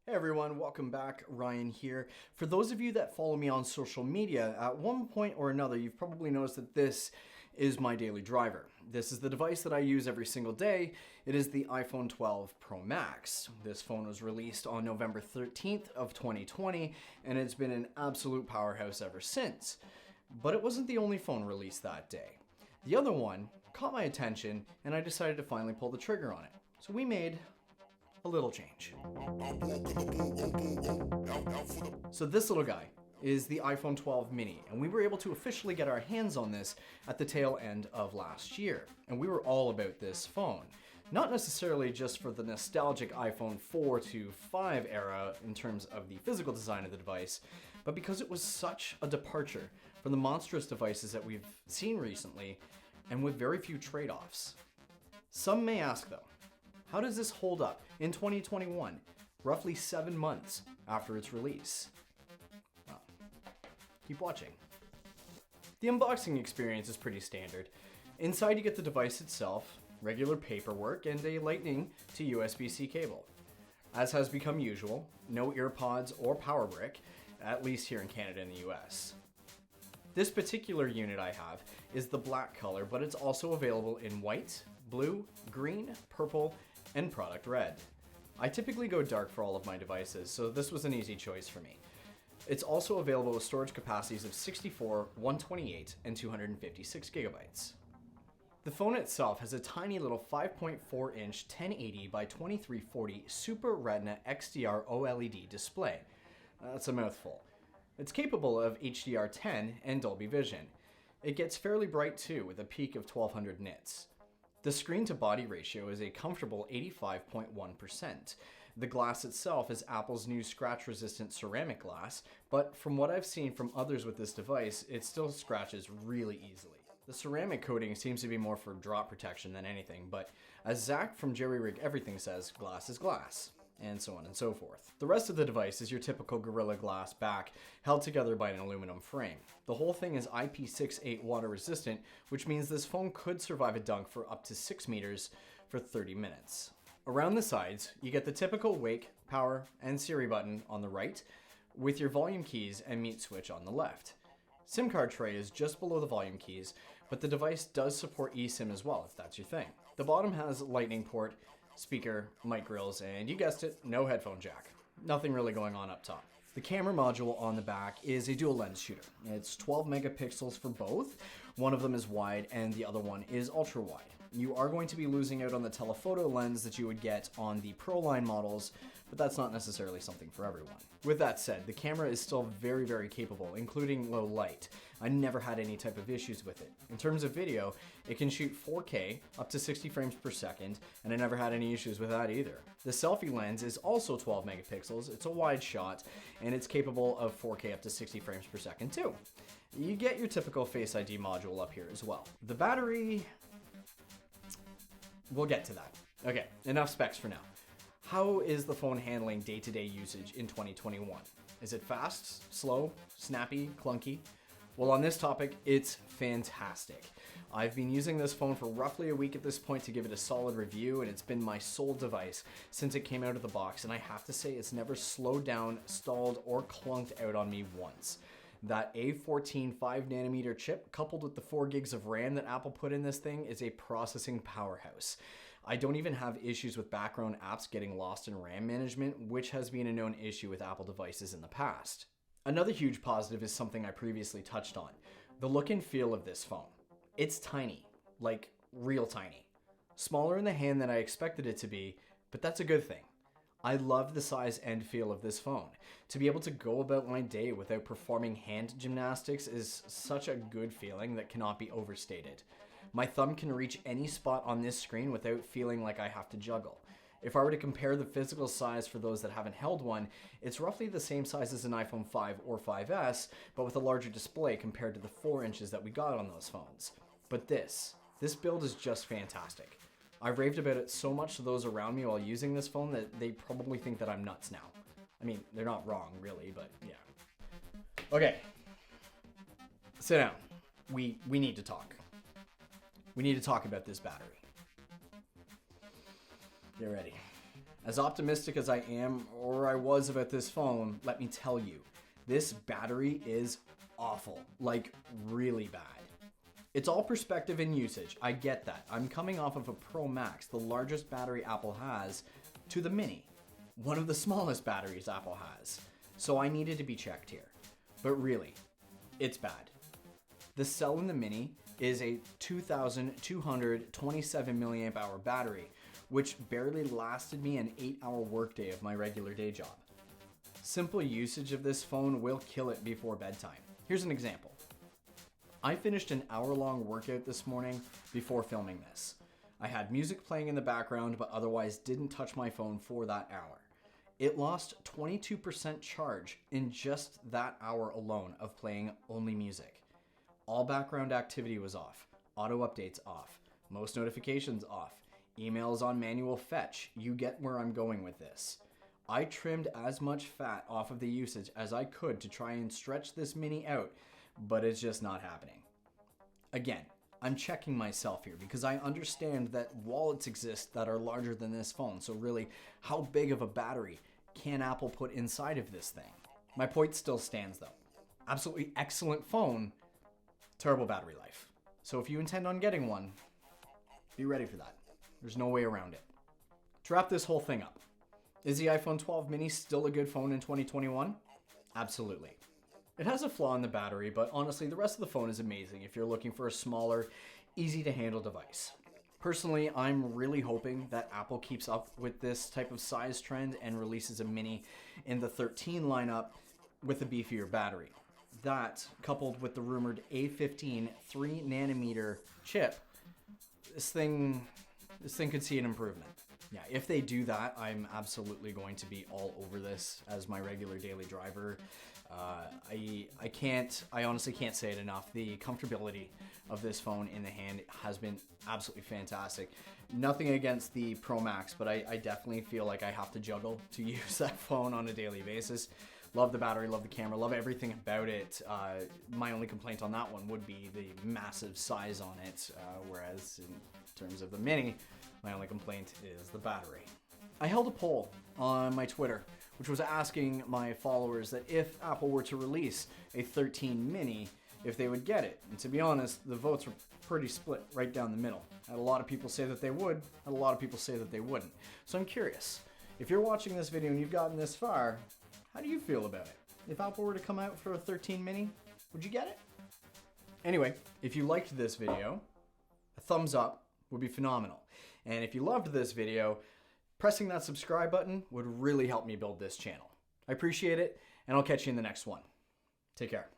Hey everyone, welcome back. Ryan here. For those of you that follow me on social media, at one point or another, you've probably noticed that this is my daily driver. This is the device that I use every single day. It is the iPhone 12 Pro Max. This phone was released on November 13th of 2020, and it's been an absolute powerhouse ever since. But it wasn't the only phone released that day. The other one caught my attention, and I decided to finally pull the trigger on it. So we made a little change. So this little guy is the iPhone 12 mini, and we were able to officially get our hands on this at the tail end of last year. And we were all about this phone. Not necessarily just for the nostalgic iPhone 4 to 5 era in terms of the physical design of the device, but because it was such a departure from the monstrous devices that we've seen recently, and with very few trade-offs. Some may ask though, how does this hold up in 2021, roughly 7 months after its release? Well, keep watching. The unboxing experience is pretty standard. Inside you get the device itself, regular paperwork, and a Lightning to USB-C cable. As has become usual, no earpods or power brick, at least here in Canada and the US. This particular unit I have is the black color, but it's also available in white, blue, green, purple, and product red. I typically go dark for all of my devices, so this was an easy choice for me. It's also available with storage capacities of 64, 128, and 256 gigabytes. The phone itself has a tiny little 5.4-inch 1080 by 2340 Super Retina XDR OLED display. That's a mouthful. It's capable of HDR10 and Dolby Vision. It gets fairly bright too, with a peak of 1200 nits. The screen-to-body ratio is a comfortable 85.1%. The glass itself is Apple's new scratch-resistant ceramic glass, but from what I've seen from others with this device, it still scratches really easily. The ceramic coating seems to be more for drop protection than anything, but as Zach from Jerry Rig Everything says, glass is glass, and so on and so forth. The rest of the device is your typical Gorilla Glass back, held together by an aluminum frame. The whole thing is IP68 water resistant, which means this phone could survive a dunk for up to 6 meters for 30 minutes. Around the sides, you get the typical wake, power, and Siri button on the right, with your volume keys and mute switch on the left. SIM card tray is just below the volume keys, but the device does support eSIM as well if that's your thing. The bottom has Lightning port, speaker, mic grills, and you guessed it, no headphone jack. Nothing really going on up top. The camera module on the back is a dual lens shooter. It's 12 megapixels for both. One of them is wide and the other one is ultra wide. You are going to be losing out on the telephoto lens that you would get on the Pro line models, but that's not necessarily something for everyone. With that said, the camera is still very, very capable, including low light. I never had any type of issues with it. In terms of video, it can shoot 4K up to 60 frames per second, and I never had any issues with that either. The selfie lens is also 12 megapixels, it's a wide shot, and it's capable of 4K up to 60 frames per second too. You get your typical Face ID module up here as well. The battery, we'll get to that. Okay, enough specs for now. How is the phone handling day-to-day usage in 2021? Is it fast, slow, snappy, clunky? Well, on this topic, it's fantastic. I've been using this phone for roughly a week at this point to give it a solid review, and it's been my sole device since it came out of the box, and I have to say it's never slowed down, stalled, or clunked out on me once. That A14 5nm chip, coupled with the 4 gigs of RAM that Apple put in this thing, is a processing powerhouse. I don't even have issues with background apps getting lost in RAM management, which has been a known issue with Apple devices in the past. Another huge positive is something I previously touched on, the look and feel of this phone. It's tiny, like real tiny. Smaller in the hand than I expected it to be, but that's a good thing. I love the size and feel of this phone. To be able to go about my day without performing hand gymnastics is such a good feeling that cannot be overstated. My thumb can reach any spot on this screen without feeling like I have to juggle. If I were to compare the physical size for those that haven't held one, it's roughly the same size as an iPhone 5 or 5S, but with a larger display compared to the 4 inches that we got on those phones. But this build is just fantastic. I've raved about it so much to those around me while using this phone that they probably think that I'm nuts now. I mean, they're not wrong, really, but yeah. Okay. Sit down. We need to talk. We need to talk about this battery. Get ready. As optimistic as I am, or I was about this phone, let me tell you, this battery is awful, like really bad. It's all perspective and usage, I get that. I'm coming off of a Pro Max, the largest battery Apple has, to the Mini, one of the smallest batteries Apple has. So I needed to be checked here. But really, it's bad. The cell in the Mini is a 2,227 milliamp hour battery, which barely lasted me an 8-hour workday of my regular day job. Simple usage of this phone will kill it before bedtime. Here's an example. I finished an hour-long workout this morning before filming this. I had music playing in the background, but otherwise didn't touch my phone for that hour. It lost 22% charge in just that hour alone of playing only music. All background activity was off, auto updates off, most notifications off, emails on manual fetch. You get where I'm going with this. I trimmed as much fat off of the usage as I could to try and stretch this Mini out, but it's just not happening. Again, I'm checking myself here because I understand that wallets exist that are larger than this phone. So really, how big of a battery can Apple put inside of this thing? My point still stands though. Absolutely excellent phone, terrible battery life. So if you intend on getting one, be ready for that. There's no way around it. To wrap this whole thing up, is the iPhone 12 mini still a good phone in 2021? Absolutely. It has a flaw in the battery, but honestly, the rest of the phone is amazing if you're looking for a smaller, easy to handle device. Personally, I'm really hoping that Apple keeps up with this type of size trend and releases a mini in the 13 lineup with a beefier battery. That, coupled with the rumored A15 3nm chip, this thing could see an improvement. Yeah, if they do that, I'm absolutely going to be all over this as my regular daily driver. I honestly can't say it enough. The comfortability of this phone in the hand has been absolutely fantastic. Nothing against the Pro Max, but I definitely feel like I have to juggle to use that phone on a daily basis. Love the battery, love the camera, love everything about it. My only complaint on that one would be the massive size on it, whereas in terms of the Mini, my only complaint is the battery. I held a poll on my Twitter, which was asking my followers that if Apple were to release a 13 mini, if they would get it. And to be honest, the votes were pretty split right down the middle. I had a lot of people say that they would, and a lot of people say that they wouldn't. So I'm curious, if you're watching this video and you've gotten this far, how do you feel about it? If Apple were to come out for a 13 mini, would you get it? Anyway, if you liked this video, a thumbs up would be phenomenal. And if you loved this video, pressing that subscribe button would really help me build this channel. I appreciate it, and I'll catch you in the next one. Take care.